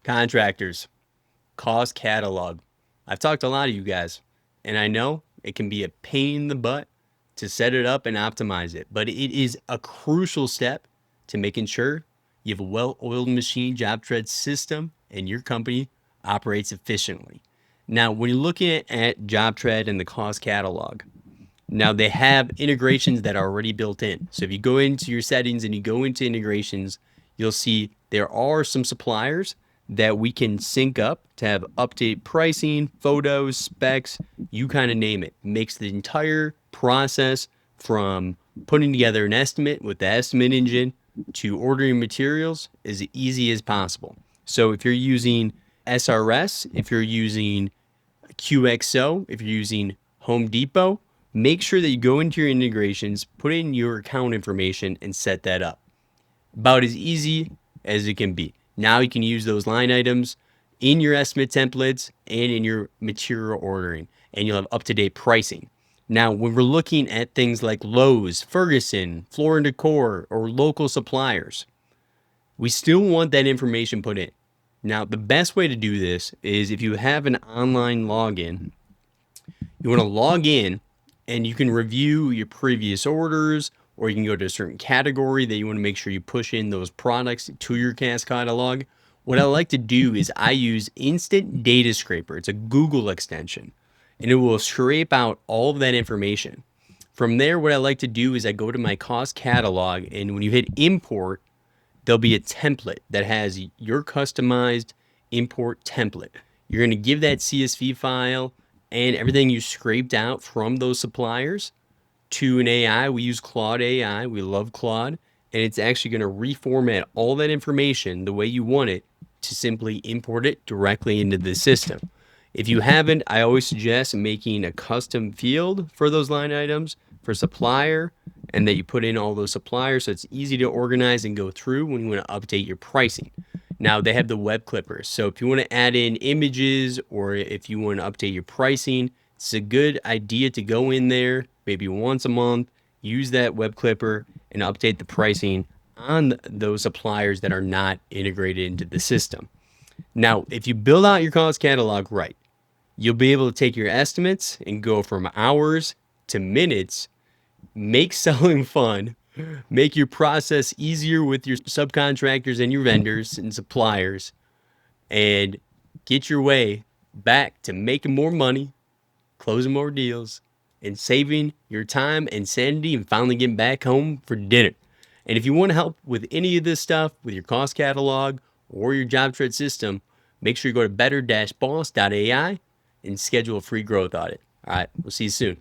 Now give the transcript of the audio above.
Contractors, cost catalog. I've talked to a lot of you guys, and I know it can be a pain in the butt to set it up and optimize it, but it is a crucial step to making sure you have a well-oiled machine JobTread system and your company operates efficiently. Now, when you're looking at JobTread and the cost catalog, now they have integrations that are already built in. So if you go into your settings and you go into integrations, you'll see there are some suppliers that we can sync up to have update pricing, photos, specs, you kind of name it. Makes the entire process from putting together an estimate with the estimate engine to ordering materials as easy as possible. So if you're using SRS, if you're using QXO, if you're using Home Depot, make sure that you go into your integrations, put in your account information, and set that up. About as easy as it can be. Now you can use those line items in your estimate templates and in your material ordering, and you'll have up-to-date pricing. Now, when we're looking at things like Lowe's, Ferguson, Floor and Decor, or local suppliers, we still want that information put in. Now, the best way to do this is if you have an online login, you want to log in and you can review your previous orders, or you can go to a certain category that you want to make sure you push in those products to your cost catalog. What I like to do is I use Instant Data Scraper. It's a Google extension, and it will scrape out all of that information. From there, what I like to do is I go to my cost catalog, and when you hit import, there'll be a template that has your customized import template. You're going to give that CSV file and everything you scraped out from those suppliers to an AI. We use Claude AI. We love Claude. And it's actually going to reformat all that information the way you want it to simply import it directly into the system. If you haven't, I always suggest making a custom field for those line items for supplier, and that you put in all those suppliers so it's easy to organize and go through when you want to update your pricing. Now they have the web clippers. So if you want to add in images, or if you want to update your pricing, it's a good idea to go in there maybe once a month, use that web clipper and update the pricing on those suppliers that are not integrated into the system. Now, if you build out your cost catalog right, you'll be able to take your estimates and go from hours to minutes, make selling fun, make your process easier with your subcontractors and your vendors and suppliers, and get your way back to making more money, closing more deals, and saving your time and sanity, and finally getting back home for dinner. And if you want to help with any of this stuff with your cost catalog or your JobTread system, make sure you go to better-boss.ai and schedule a free growth audit. All right, we'll see you soon.